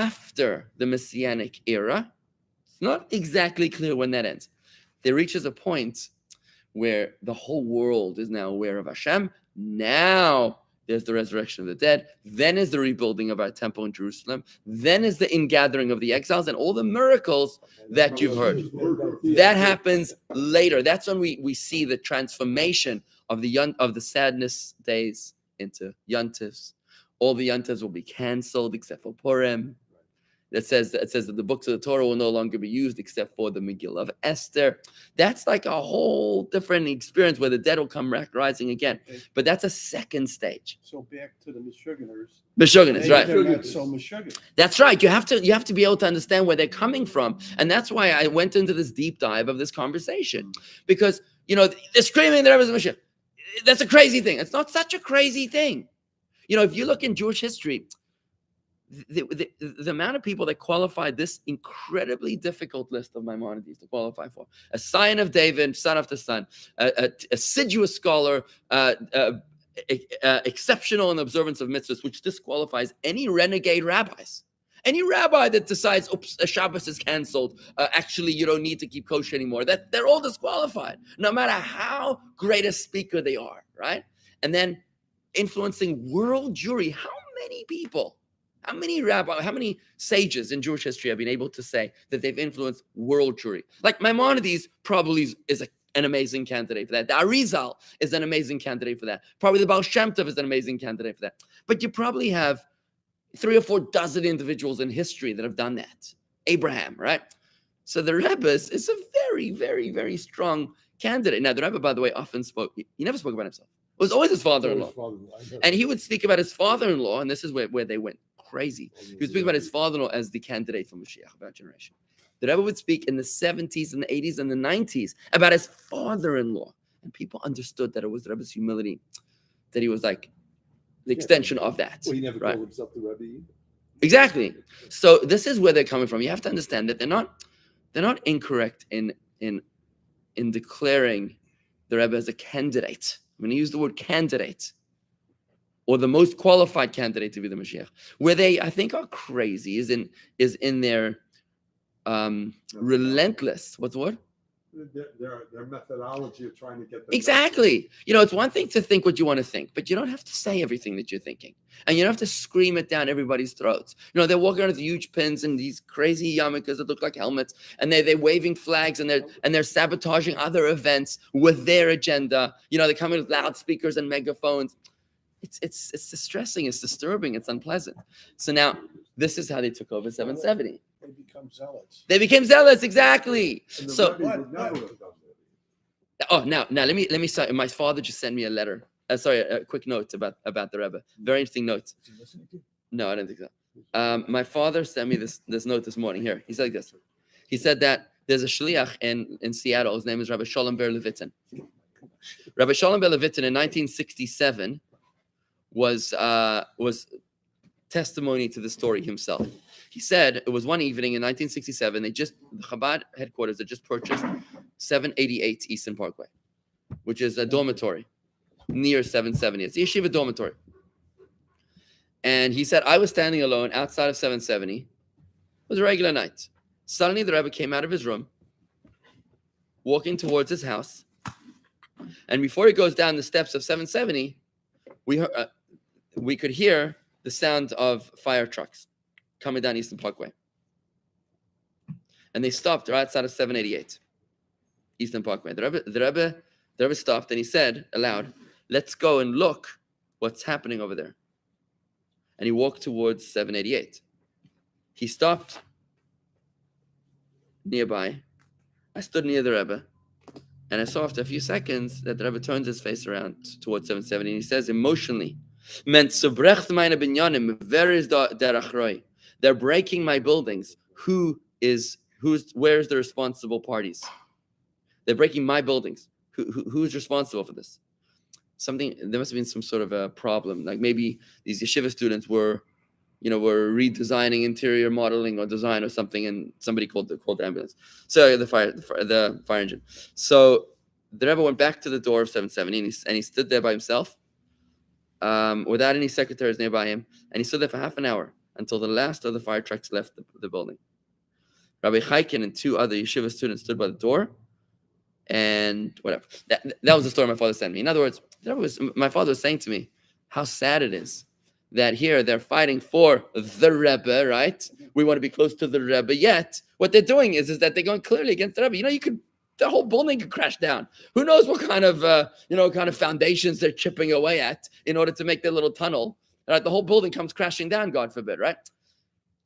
after the Messianic era. It's not exactly clear when that ends. There reaches a point where the whole world is now aware of Hashem. Now there's the resurrection of the dead. Then is the rebuilding of our temple in Jerusalem. Then is the ingathering of the exiles and all the miracles that you've heard. That happens later. That's when we see the transformation of the sadness days into Yontifs. All the Yontifs will be canceled except for Purim. It says that the books of the Torah will no longer be used except for the Megillah of Esther. That's like a whole different experience where the dead will come rising again. But that's a second stage. So back to the Meshuggahers. Meshuggahers, right? They're not so Meshuggah. That's right. You have to be able to understand where they're coming from, and that's why I went into this deep dive of this conversation, because they're screaming the Rebbe's Mashiach. That's a crazy thing. It's not such a crazy thing. If you look in Jewish history, the amount of people that qualified this incredibly difficult list of Maimonides to qualify for: a scion of David, son after son, assiduous scholar, exceptional in the observance of mitzvahs, which disqualifies any renegade rabbis. Any rabbi that decides, oops, a Shabbos is canceled, actually you don't need to keep kosher anymore, that they're all disqualified, no matter how great a speaker they are, right? And then influencing world Jewry. How many people? How many rabbis, how many sages in Jewish history have been able to say that they've influenced world Jewry? Like Maimonides probably is an amazing candidate for that. The Arizal is an amazing candidate for that. Probably the Baal Shem Tov is an amazing candidate for that. But you probably have 3 or 4 dozen individuals in history that have done that. Abraham, right? So the Rebbe is a very, very, very strong candidate. Now, the Rebbe, by the way, often spoke, he never spoke about himself. It was always his father-in-law. And he would speak about his father-in-law, and this is where they went crazy. He would speak about his father-in-law as the candidate for Mashiach of our generation. The Rebbe would speak in the 70s and the 80s and the 90s about his father-in-law. And people understood that it was the Rebbe's humility, that he was like the extension of that. Well, he never right? called himself the Rebbe either. Exactly. So this is where they're coming from. You have to understand that they're not incorrect in declaring the Rebbe as a candidate. I'm going to use the word candidate, or the most qualified candidate to be the Mashiach. Where they, I think, are crazy is in their relentless. What's the word? Their methodology of trying to get them Exactly. It's one thing to think what you want to think, but you don't have to say everything that you're thinking. And you don't have to scream it down everybody's throats. They're walking around with huge pins and these crazy yarmulkes that look like helmets, and they're waving flags and they're sabotaging other events with their agenda. They come in with loudspeakers and megaphones. It's distressing, it's disturbing, it's unpleasant. So now this is how they took over 770. They become zealots. They became zealots, exactly. So now let me say, my father just sent me a letter. A quick note about the Rebbe. Very interesting notes. Is he listening to you? No, I don't think so. My father sent me this note this morning. Here, he said like this. He said that there's a shliach in Seattle. His name is Rabbi Shalom Ber Levitin. Rabbi Shalom Ber Levitin in 1967 was testimony to the story himself. He said it was one evening in 1967. The Chabad headquarters had just purchased 788 Eastern Parkway, which is a dormitory near 770. It's a yeshiva dormitory. And he said, I was standing alone outside of 770. It was a regular night. Suddenly the Rebbe came out of his room, walking towards his house. And before he goes down the steps of 770, we could hear the sound of fire trucks coming down Eastern Parkway. And they stopped right outside of 788 Eastern Parkway. The Rebbe stopped and he said aloud, let's go and look what's happening over there. And he walked towards 788. He stopped nearby. I stood near the Rebbe, and I saw after a few seconds that the Rebbe turns his face around towards 770, and he says emotionally, they're breaking my buildings. Where's the responsible parties? They're breaking my buildings. Who's responsible for this? There must have been some sort of a problem. Like maybe these yeshiva students were redesigning interior modeling or design or something, and somebody called the ambulance. So the fire engine. So the Rebbe went back to the door of 770, and he stood there by himself, without any secretaries nearby him, and he stood there for half an hour. until the last of the fire trucks left the building. Rabbi Chaikin and 2 other yeshiva students stood by the door, and whatever. That was the story my father sent me. In other words, my father was saying to me how sad it is that here they're fighting for the Rebbe, right? We want to be close to the Rebbe. Yet what they're doing is that they're going clearly against the Rebbe. You know, the whole building could crash down. Who knows what kind of foundations they're chipping away at in order to make their little tunnel. Right? The whole building comes crashing down, God forbid, right?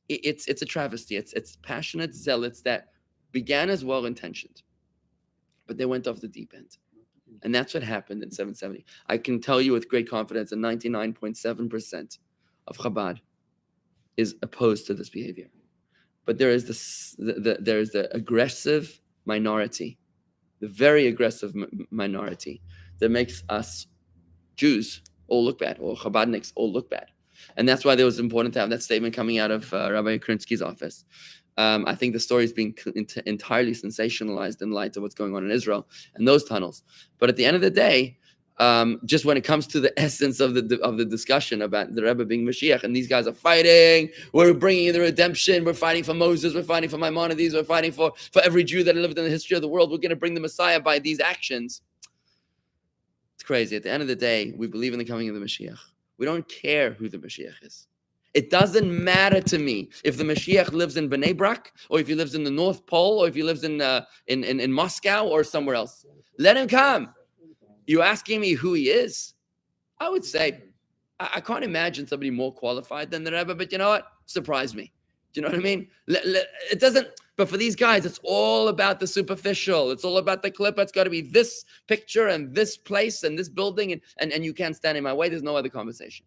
It's a travesty. It's passionate zealots that began as well-intentioned, but they went off the deep end. And that's what happened in 770. I can tell you with great confidence that 99.7% of Chabad is opposed to this behavior. But there is the aggressive minority, the very aggressive minority that makes us Jews all look bad, or Chabadniks all look bad. And that's why it was important to have that statement coming out of Rabbi Krinsky's office. I think the story is being entirely sensationalized in light of what's going on in Israel and those tunnels. But at the end of the day, just when it comes to the essence of the discussion about the Rebbe being Mashiach, and these guys are fighting, we're bringing in the redemption, we're fighting for Moses, we're fighting for Maimonides, we're fighting for every Jew that lived in the history of the world, we're going to bring the Messiah by these actions. It's crazy. At the end of the day, we believe in the coming of the Mashiach. We don't care who the Mashiach is. It doesn't matter to me if the Mashiach lives in Bnei Brak, or if he lives in the North Pole, or if he lives in Moscow or somewhere else. Let him come. You asking me who he is? I would say I can't imagine somebody more qualified than the Rebbe, but you know what? Surprise me. Do you know what I mean? It doesn't. But for these guys, it's all about the superficial. It's all about the clip. It's got to be this picture and this place and this building, and you can't stand in my way. There's no other conversation.